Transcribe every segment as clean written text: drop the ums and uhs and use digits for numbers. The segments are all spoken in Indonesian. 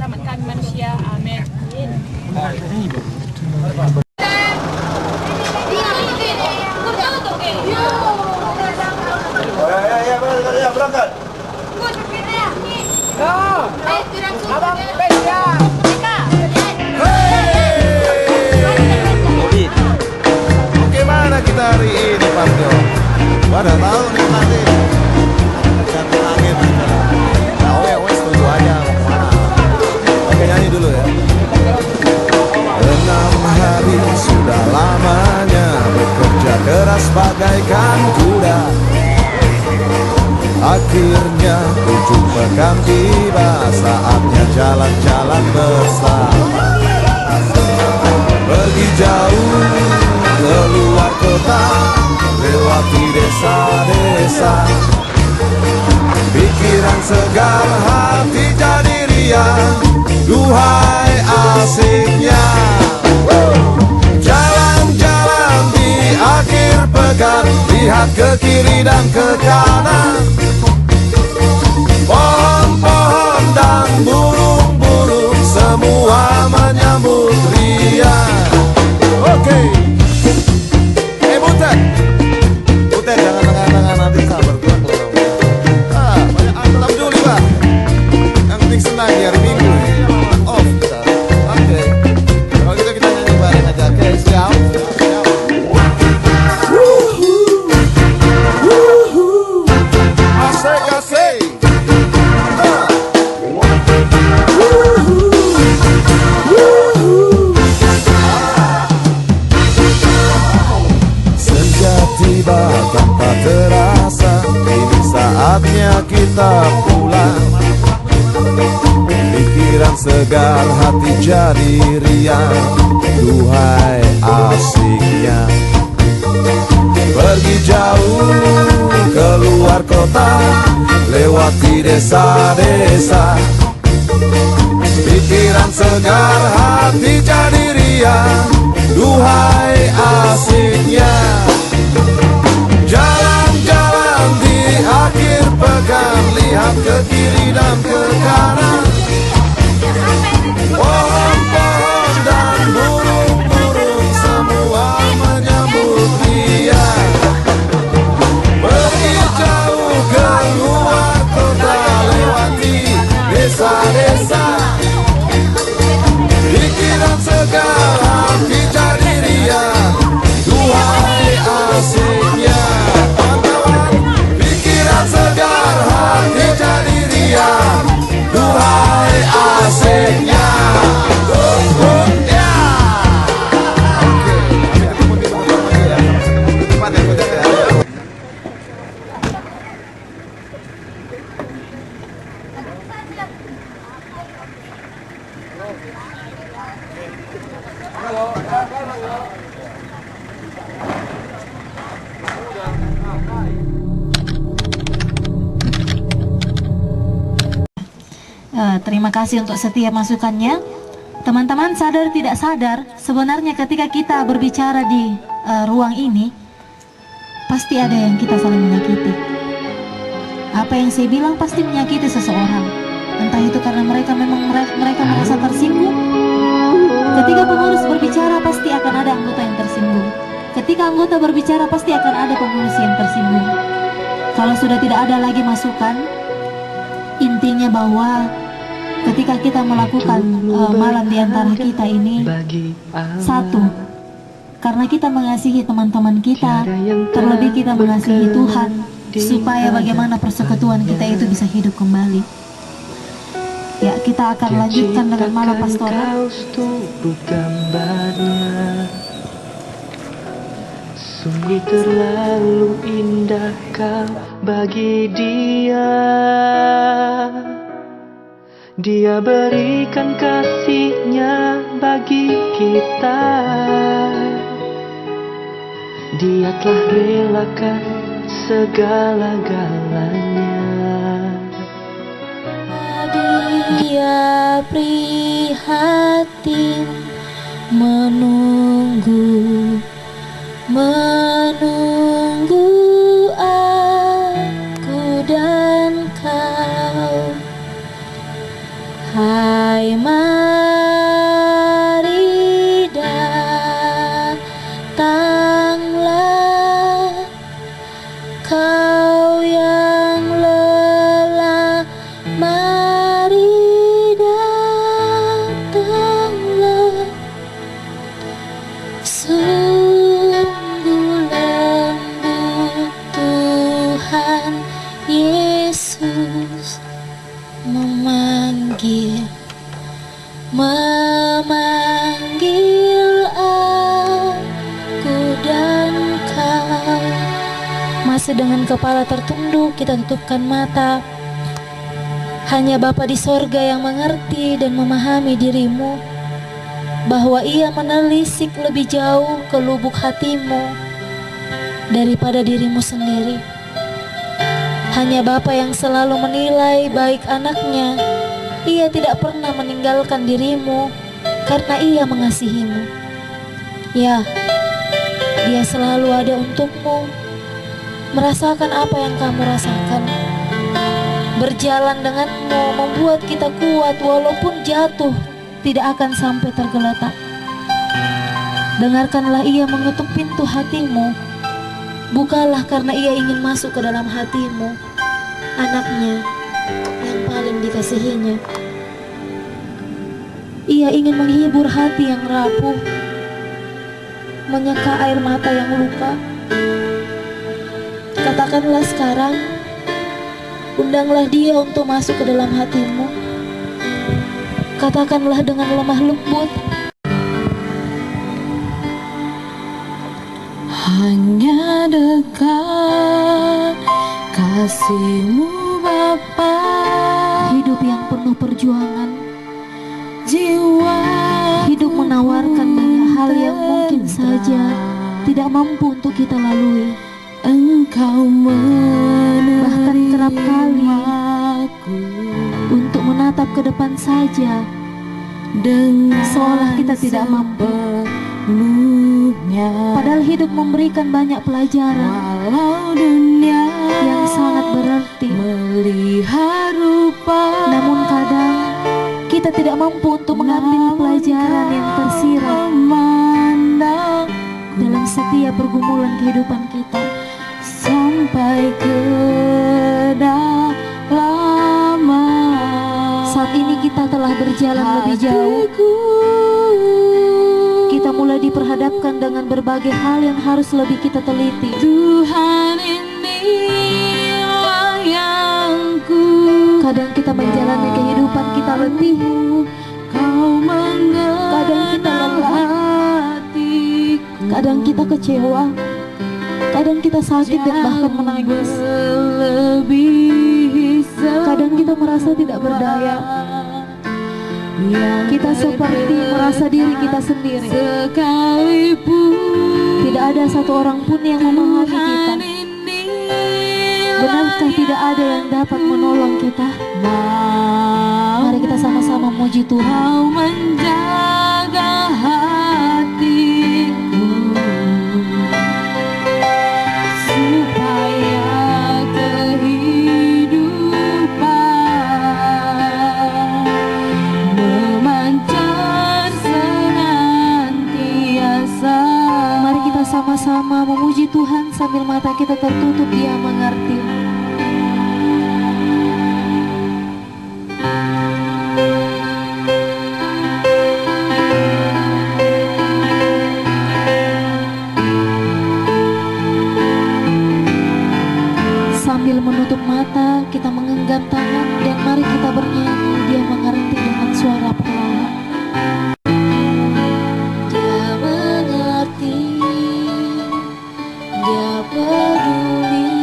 selamatkan manusia. Amin. Ya, berangkat. Bagaimana kita hari ini, Parjo? Pada tahu nih nanti ganti langit. Nah, wes tunggu aja mau kemana. Oke, nyanyi dulu ya. 6 hari sudah lamanya bekerja keras bagaikan kuda. Akhirnya ujung pekan tiba, saatnya jalan-jalan bersama. Pergi jauh keluar kota, lewati desa-desa. Pikiran segar, hati jadi riang. Duhai asiknya jalan-jalan di akhir pekan, lihat ke kiri dan ke kanan. Pohon-pohon dan burung-burung semua menyambut riang. Oke. Butet. Butet, jangan tengah-tengah, nanti sabar kurang. Banyak alam dulu, Pak. Yang penting senang di hari Minggu. Off kita. Oke. Kalau gitu kita nyanyi bareng aja. Oke, siap. Asik-asik. Tiba tanpa terasa, ini saatnya kita pulang. Pikiran segar, hati jadi riang. Duhai asiknya pergi jauh keluar kota, lewati desa-desa. Pikiran segar, hati jadi riang. Duhai asiknya jalan-jalan di akhir pekan, lihat ke kiri dan ke kanan. Pohon-pohon dan burung-burung semua menyambut riang. Pergi jauh keluar kota, lewati desa-desa. Pikiran segar, hati jadi riang. Duhai asiknya pikiran segar, hati jadi riang. Duhai asiknya. Terima kasih untuk setiap masukannya. Teman-teman sadar tidak sadar, sebenarnya ketika kita berbicara di ruang ini, pasti ada yang kita saling menyakiti. Apa yang saya bilang pasti menyakiti seseorang. Entah itu karena mereka merasa tersinggung. Ketika pengurus berbicara pasti akan ada anggota yang tersinggung. Ketika anggota berbicara pasti akan ada pengurus yang tersinggung. Kalau sudah tidak ada lagi masukan, intinya bahwa ketika kita melakukan malam di antara kita ini, satu, karena kita mengasihi teman-teman kita, terlebih kita mengasihi Tuhan, supaya bagaimana persekutuan kita itu bisa hidup kembali. Ya, kita akan lanjutkan dengan malam pastoral. Sungguh terlalu indah kau bagi dia. Dia berikan kasihnya bagi kita. Dia telah relakan segala-galanya. Dia prihatin menunggu aku dan kau. Hai Hai mari datanglah, kau yang lelah, mari datanglah. Sungguh lembut Tuhan Yesus memanggil aku dan kau. Masih dengan kepala tertunduk kita tutupkan mata. Hanya Bapa di sorga yang mengerti dan memahami dirimu, bahwa Ia menelisik lebih jauh ke lubuk hatimu daripada dirimu sendiri. Hanya Bapa yang selalu menilai baik anaknya. Ia tidak pernah meninggalkan dirimu karena Ia mengasihimu. Ya, Dia selalu ada untukmu, merasakan apa yang kamu rasakan. Berjalan denganmu membuat kita kuat, walaupun jatuh tidak akan sampai tergeletak. Dengarkanlah Ia mengetuk pintu hatimu. Bukalah karena Ia ingin masuk ke dalam hatimu, anaknya yang paling dikasihinya. Ia ingin menghibur hati yang rapuh, menyeka air mata yang luka. Katakanlah sekarang, undanglah Dia untuk masuk ke dalam hatimu. Katakanlah dengan lemah lembut, hanya dekat kasih-Mu Bapa. Hidup yang penuh perjuangan, jiwa hidup menawarkan banyak hal yang mungkin saja tidak mampu untuk kita lalui. Engkau bahkan kerap kali untuk menatap ke depan saja, seolah kita tidak mampu. Padahal hidup memberikan banyak pelajaran yang sangat berarti. Namun kadang kita tidak mampu untuk mengambil pelajaran yang tersirat dalam setiap pergumulan kehidupan kita. Sampai ke dalam, saat ini kita telah berjalan lebih jauh. Kita mulai diperhadapkan dengan berbagai hal yang harus lebih kita teliti. Tuhan, inilah yang ku. Kadang kita menjalani kehidupan kita letih, kadang kita lelah, kadang kita kecewa, kadang kita sakit dan bahkan menangis. Kadang kita merasa tidak berdaya. Kita seperti merasa diri kita sendiri. Tidak ada satu orang pun yang memahami kita. Benarkah tidak ada yang dapat menolong kita? Mari kita sama-sama memuji Tuhan. Menjaga hatiku supaya kehidupan memancar senantiasa. Mari kita sama-sama memuji Tuhan sambil mata kita tertutup. Dia mengerti. Sambil menutup mata, kita menggenggam tangan dan mari kita bernyanyi. Dia mengerti dengan suara perlahan. Dia mengerti, Dia peduli.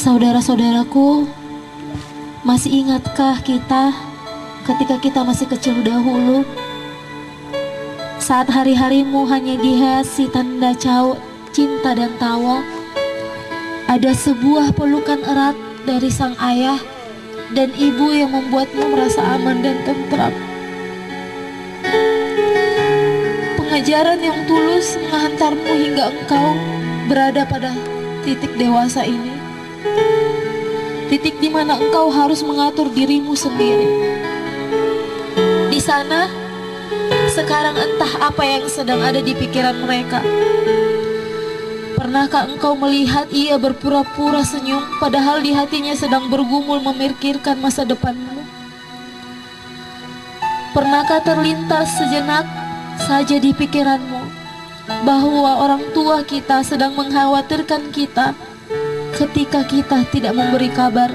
Saudara-saudaraku, masih ingatkah kita ketika kita masih kecil dahulu, saat hari-harimu hanya dihiasi tanda cinta dan tawa, ada sebuah pelukan erat dari sang ayah dan ibu yang membuatmu merasa aman dan tentram. Pengajaran yang tulus menghantarmu hingga engkau berada pada titik dewasa ini, titik di mana engkau harus mengatur dirimu sendiri. Di sana, sekarang entah apa yang sedang ada di pikiran mereka. Pernahkah engkau melihat ia berpura-pura senyum, padahal di hatinya sedang bergumul memikirkan masa depanmu? Pernahkah terlintas sejenak saja di pikiranmu bahwa orang tua kita sedang mengkhawatirkan kita ketika kita tidak memberi kabar?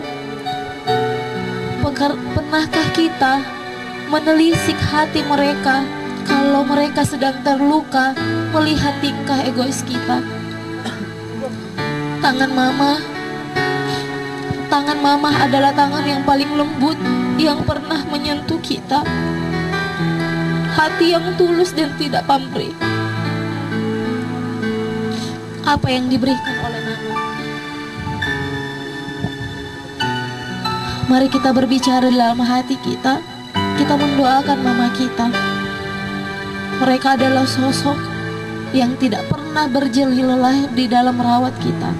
Pernahkah kita menelisik hati mereka kalau mereka sedang terluka melihat tingkah egois kita? Tangan mama adalah tangan yang paling lembut yang pernah menyentuh kita. Hati yang tulus dan tidak pamrih. Apa yang diberikan oleh mama? Mari kita berbicara dalam hati kita. Kita mendoakan mama kita. Mereka adalah sosok yang tidak pernah berjeli lelah di dalam merawat kita.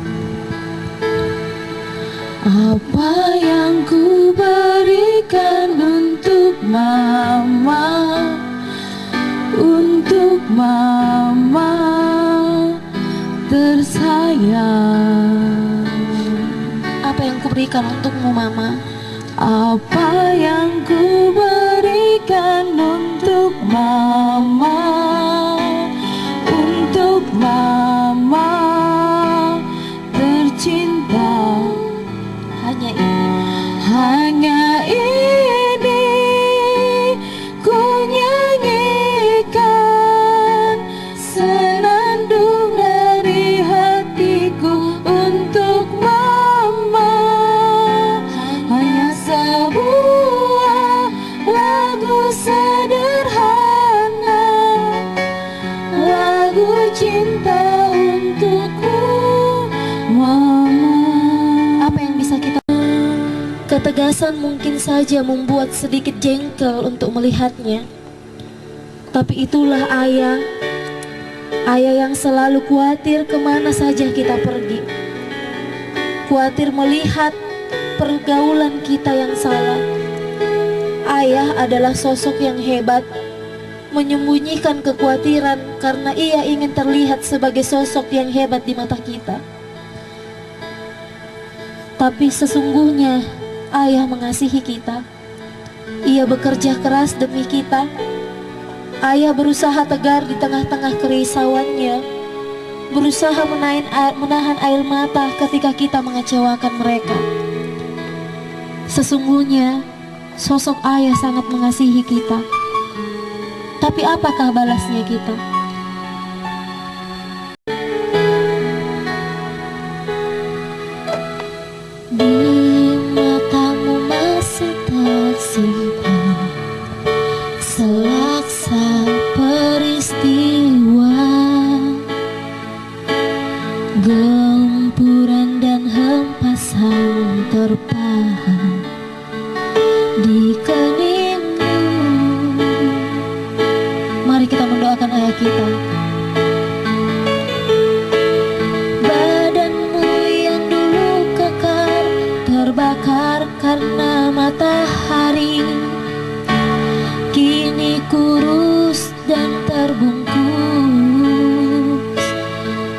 Apa yang ku berikan untuk mama, untuk mama tersayang. Apa yang ku berikan untukmu, mama? Apa yang ku berikan untuk mama, untuk mama tercinta? Hanya ini ku nyanyikan senandung dari hatiku untuk mama. Hanya sebuah lagu sederhana, lagu cinta untukku, mama. Apa yang bisa kita... Ketegasan mungkin saja membuat sedikit jengkel untuk melihatnya, tapi itulah ayah. Ayah yang selalu khawatir kemana saja kita pergi, khawatir melihat pergaulan kita yang salah. Ayah adalah sosok yang hebat, menyembunyikan kekhawatiran karena ia ingin terlihat sebagai sosok yang hebat di mata kita. Tapi sesungguhnya ayah mengasihi kita. Ia bekerja keras demi kita. Ayah berusaha tegar di tengah-tengah kerisauannya, berusaha menahan air mata ketika kita mengecewakan mereka. Sesungguhnya sosok ayah sangat mengasihi kita. Tapi apakah balasnya kita? Selaksa peristiwa, gempuran dan hempasan terpahat di keningmu. Mari kita mendoakan ayah kita. Badanmu yang dulu kekar terbakar karena matahari, kini kurus dan terbungkus.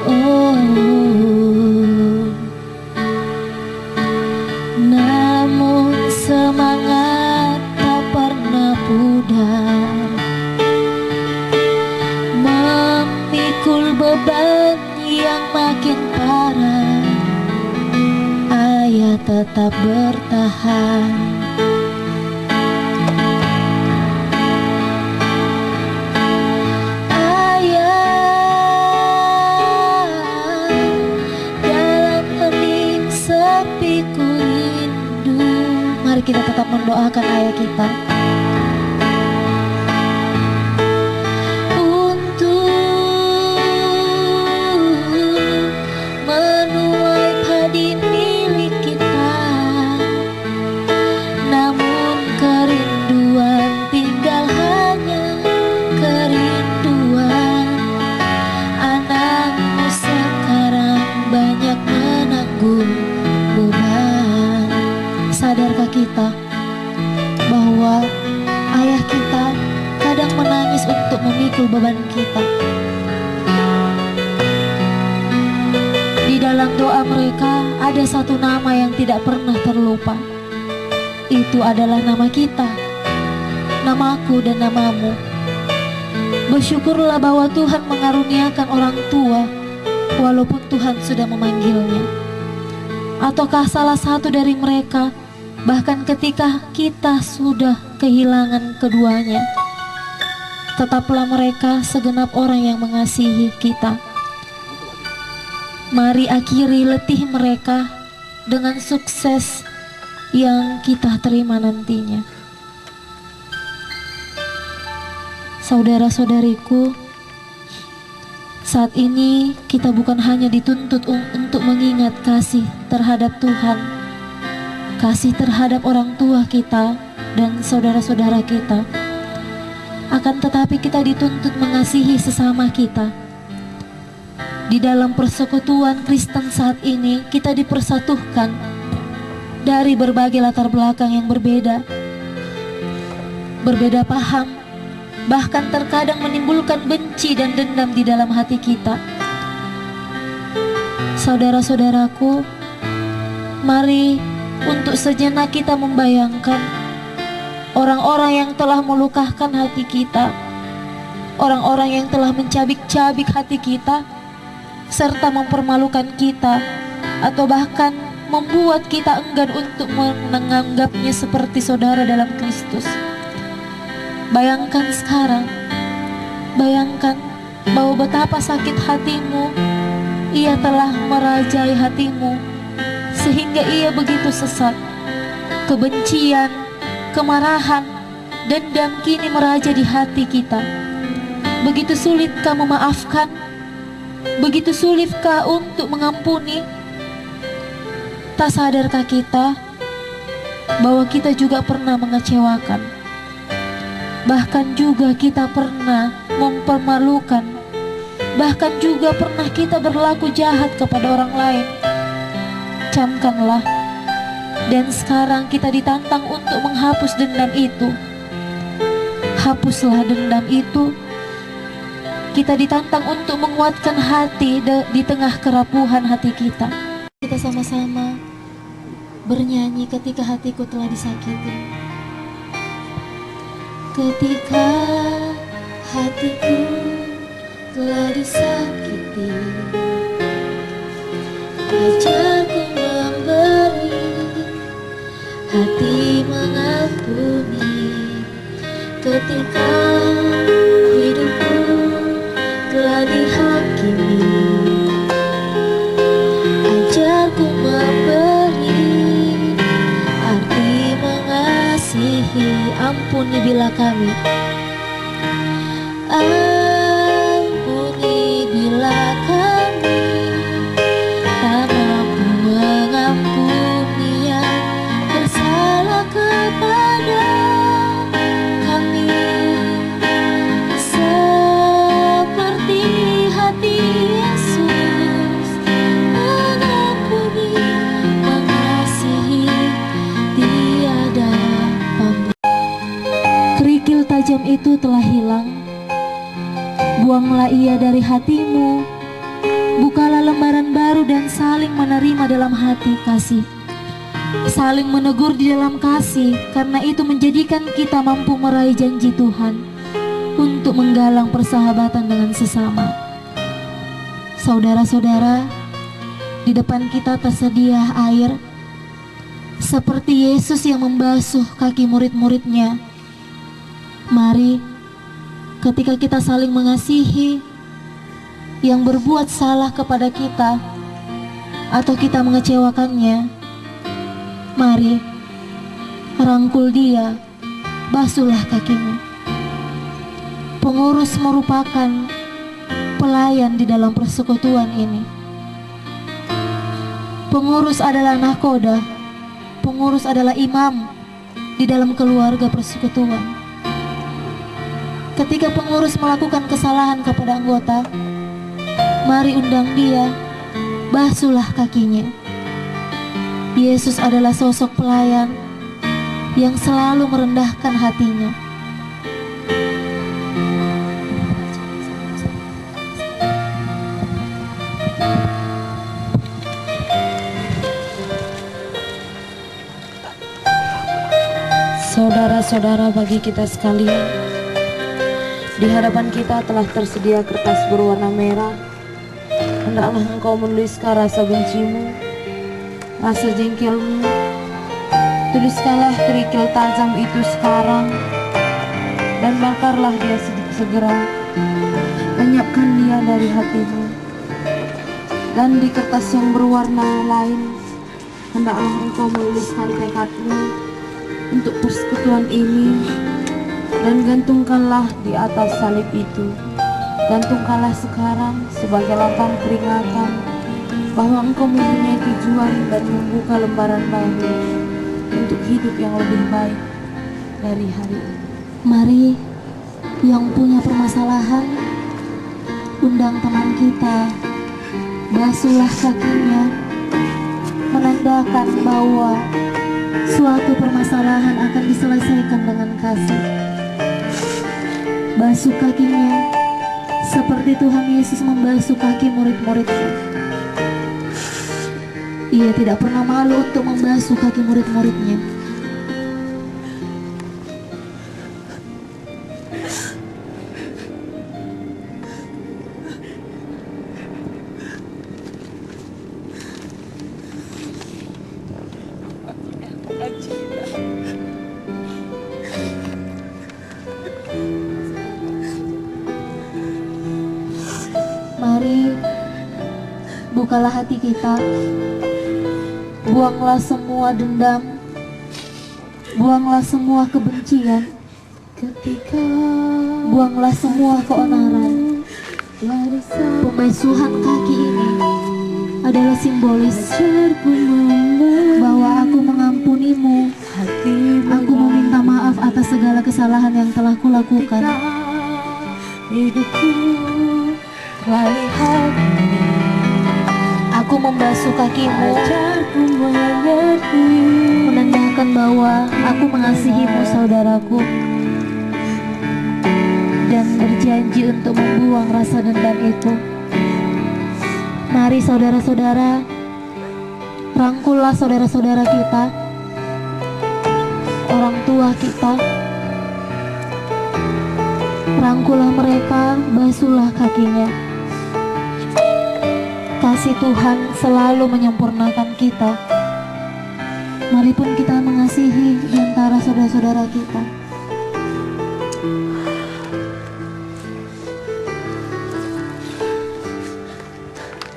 Oh, namun semangat tak pernah pudar, memikul beban yang makin parah. Ayah tetap bertahan. Sepi Mari kita tetap mendoakan ayah kita. Sadarkah kita bahwa ayah kita kadang menangis untuk memikul beban kita? Di dalam doa mereka ada satu nama yang tidak pernah terlupa. Itu adalah nama kita, namaku dan namamu. Bersyukurlah bahwa Tuhan mengaruniakan orang tua walaupun Tuhan sudah memanggilnya. Ataukah salah satu dari mereka bahkan ketika kita sudah kehilangan keduanya, tetaplah mereka segenap orang yang mengasihi kita. Mari akhiri letih mereka dengan sukses yang kita terima nantinya. Saudara-saudariku, saat ini kita bukan hanya dituntut untuk mengingat kasih terhadap Tuhan, kasih terhadap orang tua kita dan saudara-saudara kita, akan tetapi kita dituntut mengasihi sesama kita. Di dalam persekutuan Kristen saat ini, kita dipersatukan dari berbagai latar belakang yang berbeda, berbeda paham, bahkan terkadang menimbulkan benci dan dendam di dalam hati kita. Saudara-saudaraku, mari untuk sejenak kita membayangkan orang-orang yang telah melukakan hati kita, orang-orang yang telah mencabik-cabik hati kita, serta mempermalukan kita, atau bahkan membuat kita enggan untuk menganggapnya seperti saudara dalam Kristus. Bayangkan sekarang, bayangkan bahwa betapa sakit hatimu, ia telah merajai hatimu, sehingga ia begitu sesat. Kebencian, kemarahan, dendam kini meraja di hati kita. Begitu sulitkah memaafkan? Begitu sulitkah untuk mengampuni? Tak sadarkah kita bahwa kita juga pernah mengecewakan? Bahkan juga kita pernah mempermalukan. Bahkan juga pernah kita berlaku jahat kepada orang lain. Camkanlah, dan sekarang kita ditantang untuk menghapus dendam itu. Hapuslah dendam itu. Kita ditantang untuk menguatkan hati di tengah kerapuhan hati kita. Kita sama-sama bernyanyi ketika hatiku telah disakiti. Ketika hatiku telah disakiti, ajarku memberi, hati mengampuni. Ketika hidupku telah dihakimi, ajarku memberi, arti mengasihi. Ampuni bila kami, ampuni bila kami tak mampu mengampuni yang bersalah kepada kami, seperti hati Yesus mengampuni, mengasihi, tiada pamrih. Kerikil tajam itu telah hilang, buanglah ia dari hatimu. Bukalah lembaran baru dan saling menerima dalam hati kasih, saling menegur di dalam kasih, karena itu menjadikan kita mampu meraih janji Tuhan untuk menggalang persahabatan dengan sesama. Saudara-saudara, di depan kita tersedia air, seperti Yesus yang membasuh kaki murid-muridnya. Mari, ketika kita saling mengasihi yang berbuat salah kepada kita atau kita mengecewakannya, mari Rangkul dia, basuhlah kakimu. Pengurus merupakan pelayan di dalam persekutuan ini. Pengurus adalah nahkoda, pengurus adalah imam di dalam keluarga persekutuan. Ketika pengurus melakukan kesalahan kepada anggota, mari undang dia, basuhlah kakinya. Yesus adalah sosok pelayan yang selalu merendahkan hatinya. Saudara-saudara, bagi kita sekalian, di hadapan kita telah tersedia kertas berwarna merah. Hendaklah engkau menuliskan rasa bencimu, rasa jengkelmu. Tuliskanlah kerikil tajam itu sekarang, dan bakarlah dia segera. Lenyapkan dia dari hatimu. Dan di kertas yang berwarna lain, hendaklah engkau menuliskan tekadmu untuk persekutuan ini, dan gantungkanlah di atas salib itu. Gantungkanlah sekarang sebagai lambang peringatan bahwa engkau mempunyai tujuan dan membuka lembaran baru untuk hidup yang lebih baik dari hari ini. Mari yang punya permasalahan, undang teman kita, basuhlah kakinya, menandakan bahwa suatu permasalahan akan diselesaikan dengan kasih. Basuh kakinya seperti Tuhan Yesus membasuh kaki murid-muridnya. Ia tidak pernah malu untuk membasuh kaki murid-muridnya. Mari bukalah hati kita, buanglah semua dendam, buanglah semua kebencian, buanglah semua keonaran. Pembasuhan kaki ini adalah simbolis bahwa aku mengampunimu, aku meminta maaf atas segala kesalahan yang telah kulakukan. Aku membasuh kakimu, menandakan bahwa aku mengasihimu, saudaraku, dan berjanji untuk membuang rasa dendam itu. Mari saudara-saudara, rangkullah saudara-saudara kita, orang tua kita, rangkullah mereka, basuhlah kakinya. Kasih Tuhan selalu menyempurnakan kita. Mari pun kita mengasihi di antara saudara-saudara kita.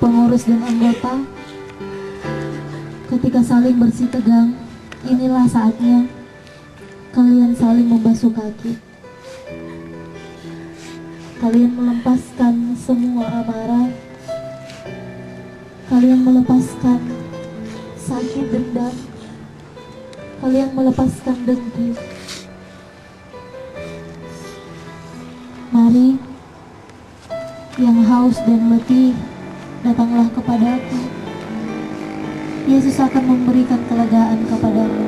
Pengurus dan anggota, ketika saling bersih tegang, inilah saatnya kalian saling membasuh kaki. Kalian melepaskan semua amarah, kalian melepaskan sakit dendam, kalian melepaskan dengki. Mari yang haus dan letih, datanglah kepadaku. Yesus akan memberikan kelegaan kepadamu.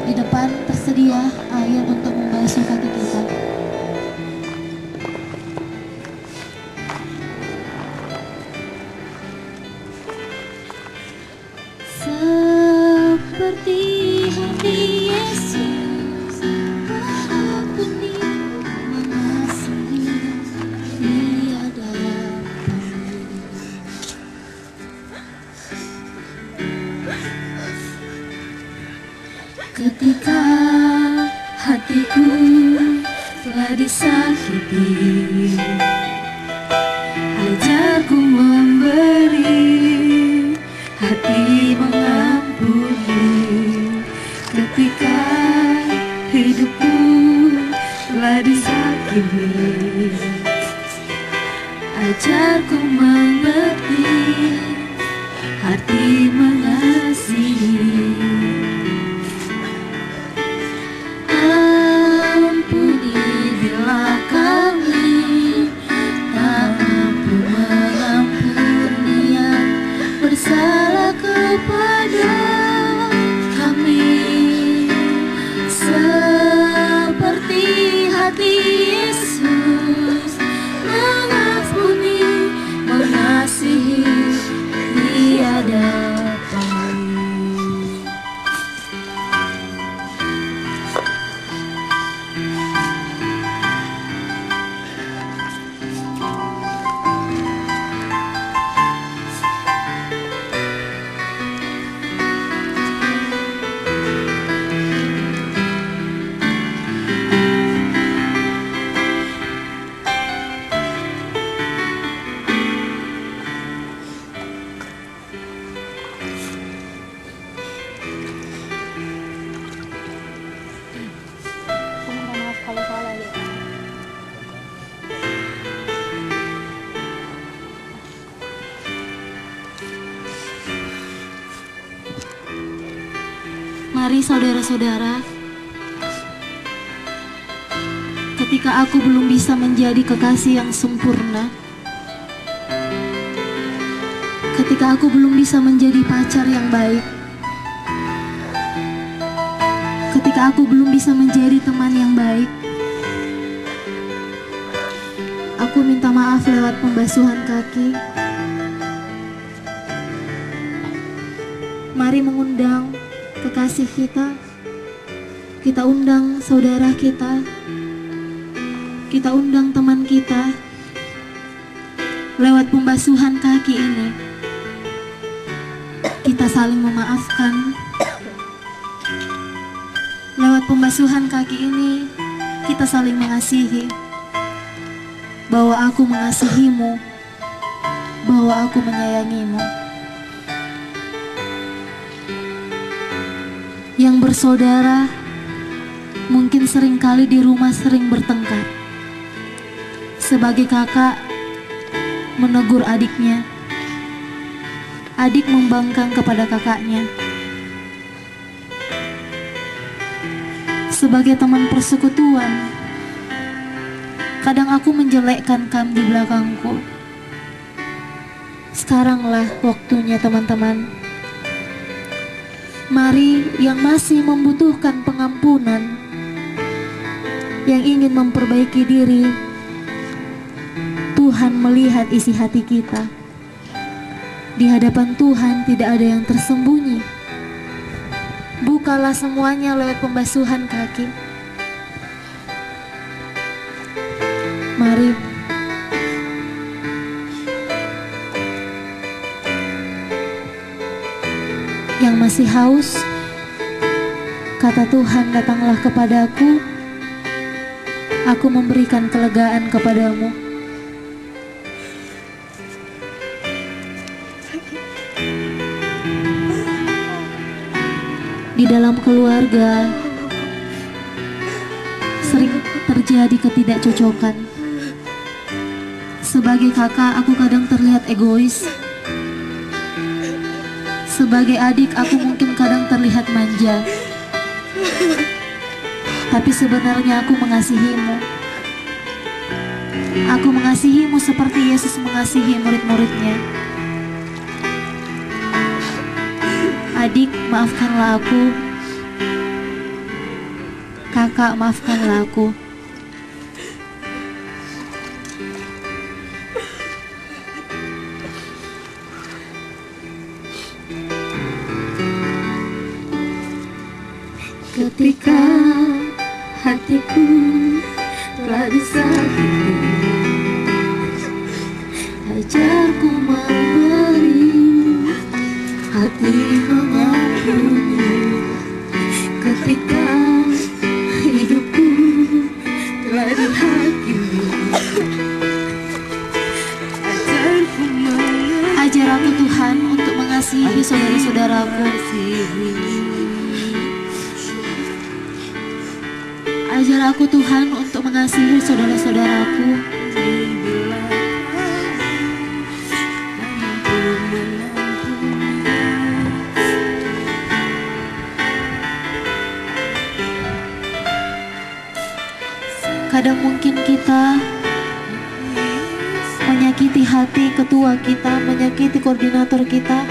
Di depan tersedia air untuk membasuh kaki kita. Seperti hati Yesus, mengampuni, mengasihi, tiada pamrih. Ketika hatiku telah disakiti, ajarku memberi, hati mengampuni. hakimi. Ajarku mengerti arti mengasihi. Ampuni bila kami tak mampu mengampuni yang bersalah kepada kami, seperti hati Yesus mengampuni, mengasihi tiada pamrih. Maaf kalau salah ya. Mari saudara-saudara, ketika aku belum bisa menjadi kekasih yang sempurna, ketika aku belum bisa menjadi pacar yang baik, ketika aku belum bisa menjadi teman yang baik, aku minta maaf lewat pembasuhan kaki. Mari mengundang kekasih kita undang saudara kita undang teman kita lewat pembasuhan kaki ini. Kita saling memaafkan. Lewat pembasuhan kaki ini, kita saling mengasihi. Bahwa aku mengasihimu, bahwa aku menyayangimu. Yang bersaudara, mungkin seringkali di rumah sering bertengkar. Sebagai kakak, menegur adiknya. Adik membangkang kepada kakaknya. Sebagai teman persekutuan, kadang aku menjelekkan kamu di belakangku. Sekaranglah waktunya teman-teman. Mari yang masih membutuhkan pengampunan, yang ingin memperbaiki diri, Tuhan melihat isi hati kita. Di hadapan Tuhan tidak ada yang tersembunyi. Bukalah semuanya lewat pembasuhan kaki. Mari. Yang masih haus, kata Tuhan, datanglah kepadaku, aku memberikan kelegaan kepadamu. Di dalam keluarga sering terjadi ketidakcocokan. Sebagai kakak, aku kadang terlihat egois. Sebagai adik, aku mungkin kadang terlihat manja. Tapi sebenarnya aku mengasihimu. Aku mengasihimu seperti Yesus mengasihi murid-muridnya. Adik, maafkanlah aku. Kakak, maafkanlah aku. Ketika hatiku telah disakiti, ajarku memberi hati mengampuni. Ketika hidupku telah dihakimi, ajar aku Tuhan untuk mengasihi saudara-saudaraku. Ajar aku Tuhan untuk mengasihi saudara-saudaraku. Kadang mungkin kita menyakiti hati ketua kita, menyakiti koordinator kita,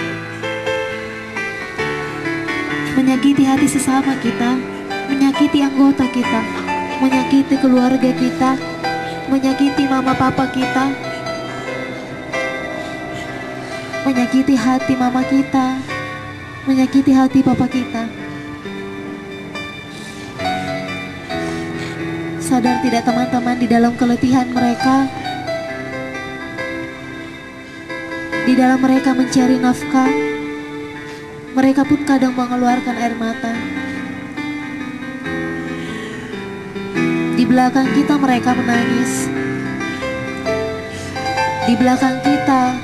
menyakiti hati sesama kita, menyakiti anggota kita, menyakiti keluarga kita, menyakiti mama papa kita, menyakiti hati mama kita, menyakiti hati papa kita. Sadar tidak teman-teman, di dalam keletihan mereka, di dalam mereka mencari nafkah, mereka pun kadang mengeluarkan air mata. Di belakang kita mereka menangis. Di belakang kita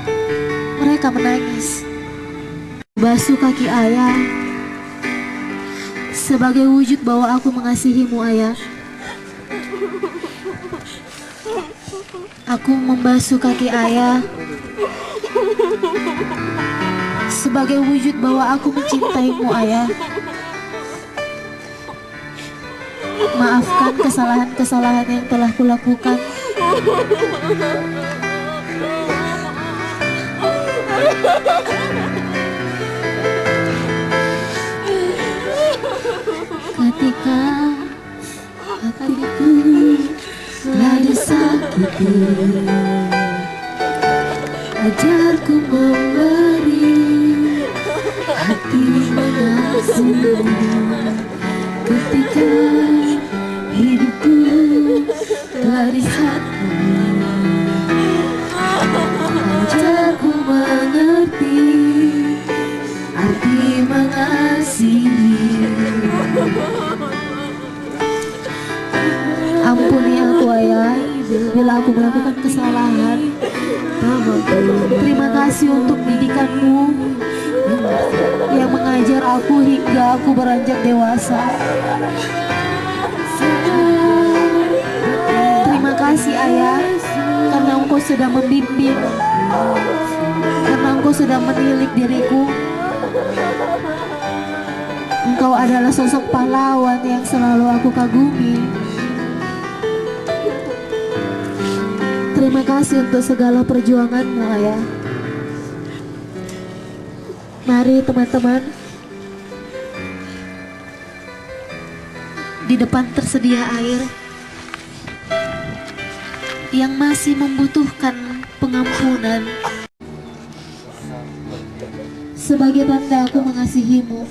mereka menangis. Basuh kaki ayah sebagai wujud bahwa aku mengasihimu ayah. Aku membasuh kaki ayah sebagai wujud bahwa aku mencintaimu ayah. Maafkan kesalahan-kesalahan yang telah kulakukan. Ketika hatiku telah disakiti, ajarku memberi hati mengasihi. Ketika hidupku telah disakiti, ajarku mengerti arti mengasihi. Ampuni aku ayah bila aku melakukan kesalahan. Terima kasih untuk didikanmu yang mengajar aku hingga aku beranjak dewasa. Terima kasih ayah, karena engkau sudah membimbing, karena engkau sudah menilik diriku. Engkau adalah sosok pahlawan yang selalu aku kagumi. Terima kasih untuk segala perjuanganmu ayah. Mari teman-teman, di depan tersedia air. Yang masih membutuhkan pengampunan, sebagai tanda aku mengasihimu,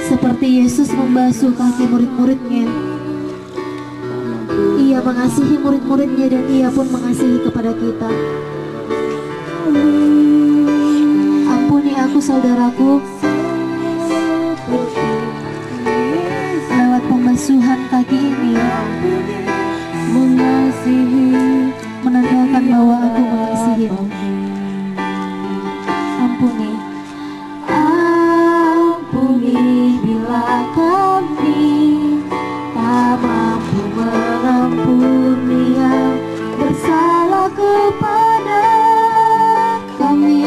seperti Yesus membasuh kaki murid-muridnya. Ia mengasihi murid-muridnya dan ia pun mengasihi kepada kita. Ampuni aku saudaraku, lewat pembasuhan kaki ini mengasihi, menandakan bahwa aku mengasihimu. Ampuni, ampuni bila kami tak mampu mengampuni yang bersalah kepada kami,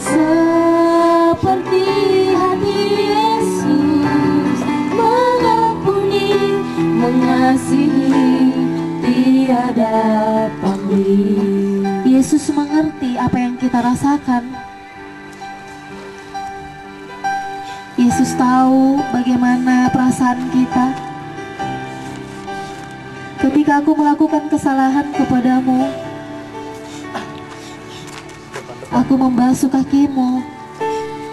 seperti hati Yesus mengampuni, mengasihi, tiada pamrih. Yesus mengerti apa yang kita rasakan. Yesus tahu bagaimana perasaan kita. Ketika aku melakukan kesalahan kepadamu, aku membasuh kakimu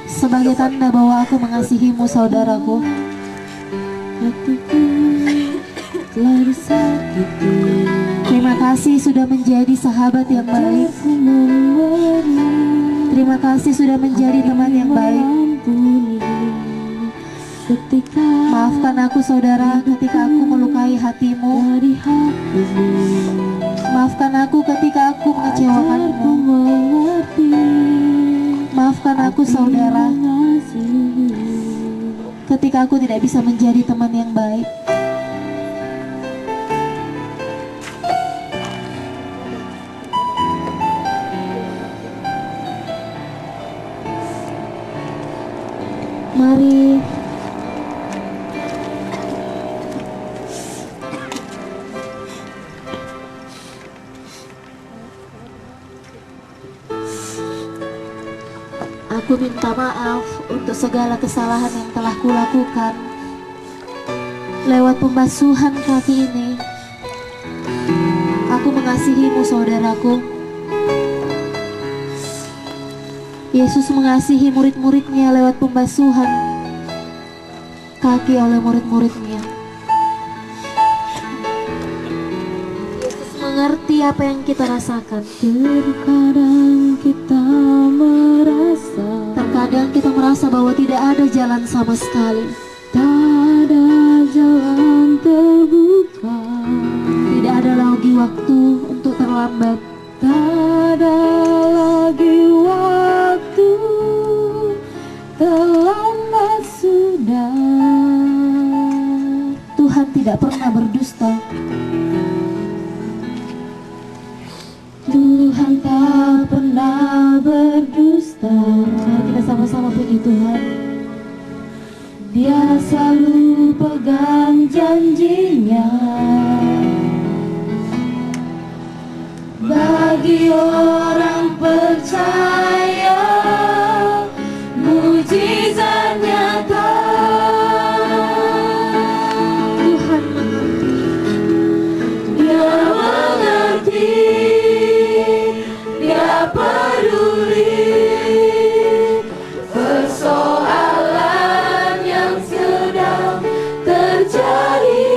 sebagai tanda bahwa aku mengasihimu saudaraku. Terima kasih sudah menjadi sahabat yang baik. Terima kasih sudah menjadi teman yang baik. Maafkan aku saudara ketika aku melukai hatimu. Maafkan aku ketika aku mengecewakanmu. Maafkan aku saudara ketika aku tidak bisa menjadi teman yang baik. Mari aku minta maaf untuk segala kesalahan yang telah kulakukan. Lewat pembasuhan kaki ini, aku mengasihimu saudaraku. Yesus mengasihi murid-muridnya lewat pembasuhan kaki oleh murid-muridnya. Yesus mengerti apa yang kita rasakan. Terkadang kita merasa bahwa tidak ada jalan sama sekali. Tak ada jalan terbuka. Tidak ada lagi waktu untuk terlambat. Tak ada lagi waktu, terlambat sudah. Tuhan tidak pernah berdusta. Tuhan tak pernah berdusta. Mari kita sama-sama puji Tuhan. Dia selalu pegang janjinya. Bagi orang percaya, mujizat nyata. Tuhan mengerti. Dia mengerti. Dia peduli persoalan yang sedang terjadi.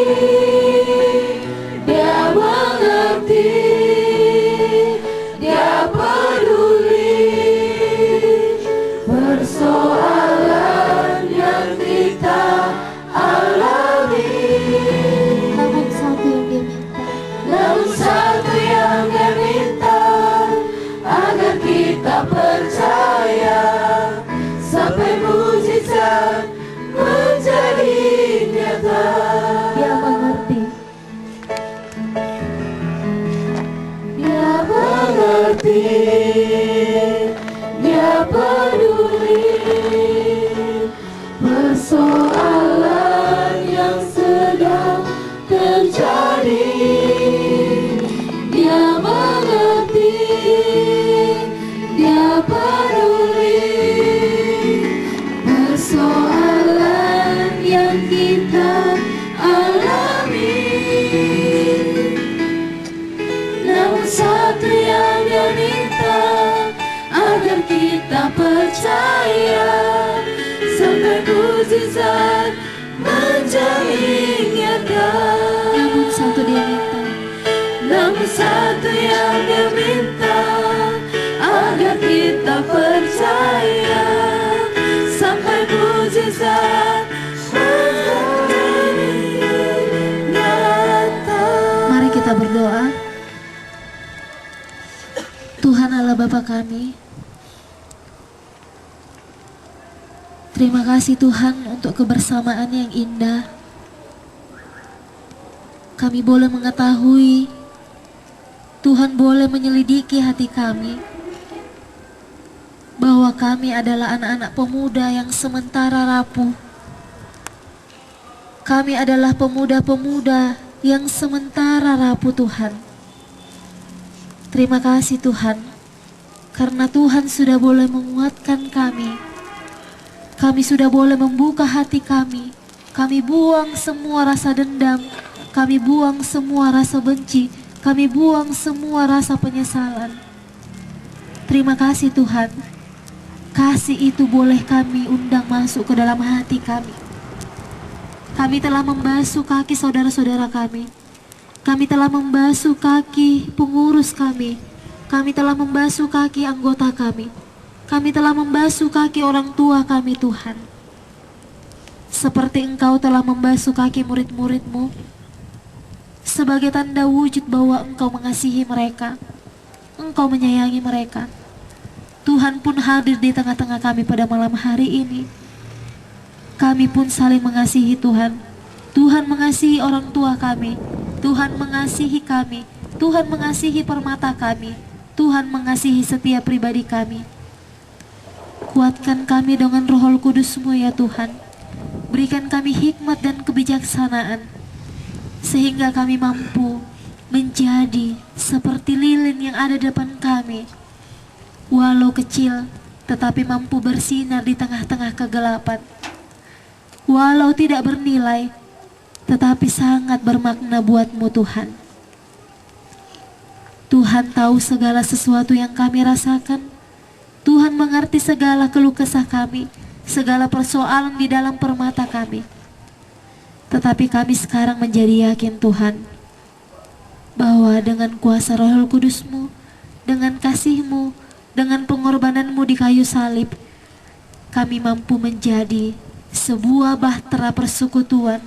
Dia mengerti. Dia peduli persoalan yang kita alami. Namun satu yang dia minta, namun satu yang dia minta, agar kita percaya sampai mujizat menjadi nyata. Dia mengerti. Dia mengerti. Dia peduli persoalan yang sedang terjadi. Dia mengerti. Dia peduli persoalan yang kita alami. Namun satu yang dia minta, agar kita percaya sampai mujizat menjadi nyata. Namun satu dia minta, namun satu yang dia minta, agar kita percaya sampai mujizat menjadi nyata. Mari kita berdoa. Tuhan Allah Bapa kami, terima kasih Tuhan untuk kebersamaan yang indah. Kami boleh mengetahui, Tuhan boleh menyelidiki hati kami, bahwa kami adalah anak-anak pemuda yang sementara rapuh. Kami adalah pemuda-pemuda yang sementara rapuh Tuhan. Terima kasih Tuhan, karena Tuhan sudah boleh menguatkan kami. Kami sudah boleh membuka hati kami. Kami buang semua rasa dendam. Kami buang semua rasa benci. Kami buang semua rasa penyesalan. Terima kasih Tuhan. Kasih itu boleh kami undang masuk ke dalam hati kami. Kami telah membasuh kaki saudara-saudara kami. Kami telah membasuh kaki pengurus kami. Kami telah membasuh kaki anggota kami. Kami telah membasuh kaki orang tua kami Tuhan. Seperti Engkau telah membasuh kaki murid-murid-Mu, sebagai tanda wujud bahwa Engkau mengasihi mereka, Engkau menyayangi mereka. Tuhan pun hadir di tengah-tengah kami pada malam hari ini. kami pun saling mengasihi Tuhan. Tuhan mengasihi orang tua kami, Tuhan mengasihi kami, Tuhan mengasihi permata kami, Tuhan mengasihi setiap pribadi kami. Kuatkan kami dengan Roh Kudus-Mu ya Tuhan. Berikan kami hikmat dan kebijaksanaan, sehingga kami mampu menjadi seperti lilin yang ada di depan kami. Walau kecil, tetapi mampu bersinar di tengah-tengah kegelapan. Walau tidak bernilai, tetapi sangat bermakna buat-Mu Tuhan. Tuhan tahu segala sesuatu yang kami rasakan. Tuhan mengerti segala keluh kesah kami, segala persoalan di dalam permata kami. Tetapi kami sekarang menjadi yakin Tuhan, bahwa dengan kuasa Roh Kudus-Mu, dengan kasih-Mu, dengan pengorbanan-Mu di kayu salib, kami mampu menjadi sebuah bahtera persekutuan,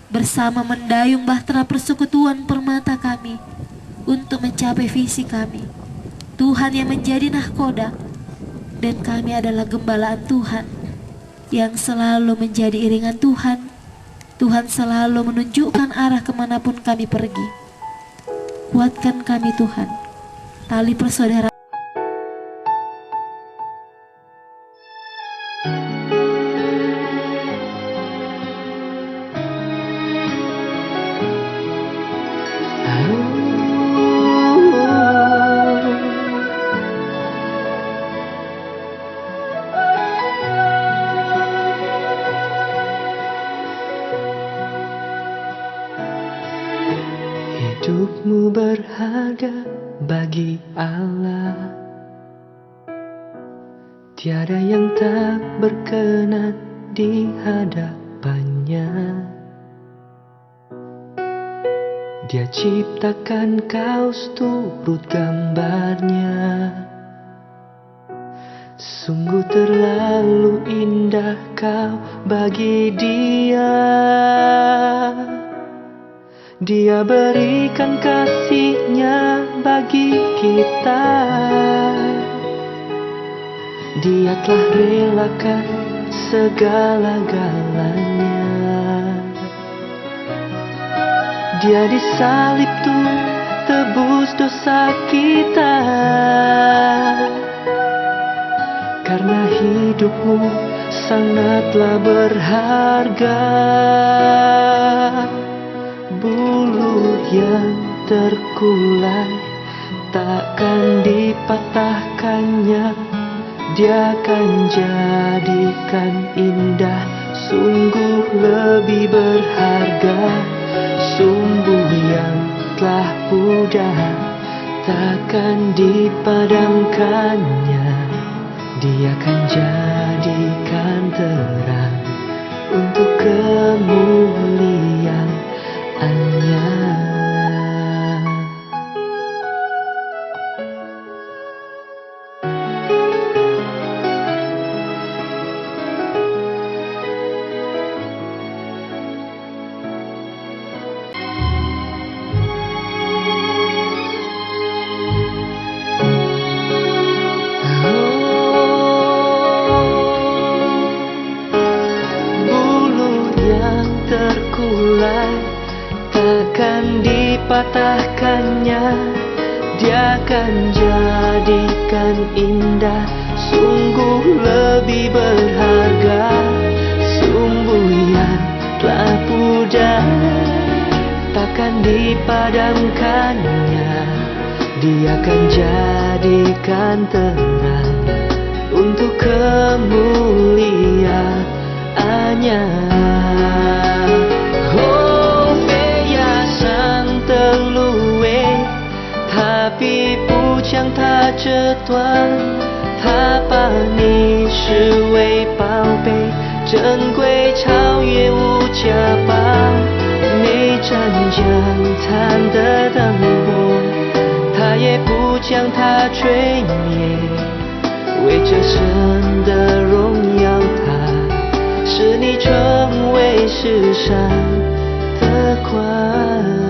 bersama mendayung bahtera persekutuan permata kami untuk mencapai visi kami. Tuhan yang menjadi nahkoda, dan kami adalah gembalaan Tuhan yang selalu menjadi iringan Tuhan. Tuhan selalu menunjukkan arah kemanapun kami pergi. Kuatkan kami Tuhan, tali persaudaraan. Hidupmu berharga bagi Allah. Tiada yang tak berkenan di hadapannya. Dia ciptakan kau seturut gambarnya. Sungguh terlalu indah kau bagi Dia. Dia berikan kasih-Nya bagi kita. Dia telah relakan segala-galanya. Dia disalib tuh tebus dosa kita. Karena hidupmu sangatlah berharga. Bulu yang terkulai takkan dipatahkannya. Dia akan jadikan indah, sungguh lebih berharga. Sumbu yang telah pudar takkan dipadamkannya. Dia akan jadikan terang untuk kemuliaan-Nya. Takkan dipatahkannya. Dia akan jadikan indah, sungguh lebih berharga. Sumbu yang telah pudar takkan dipadamkannya. Dia akan jadikan terang untuk kemuliaan-Nya. Tapi 不将它折断，它把你视为宝贝，珍贵超越无价宝。没沾将残的灯火，它也不将它吹灭。为这神的荣耀，它使你成为世上的光。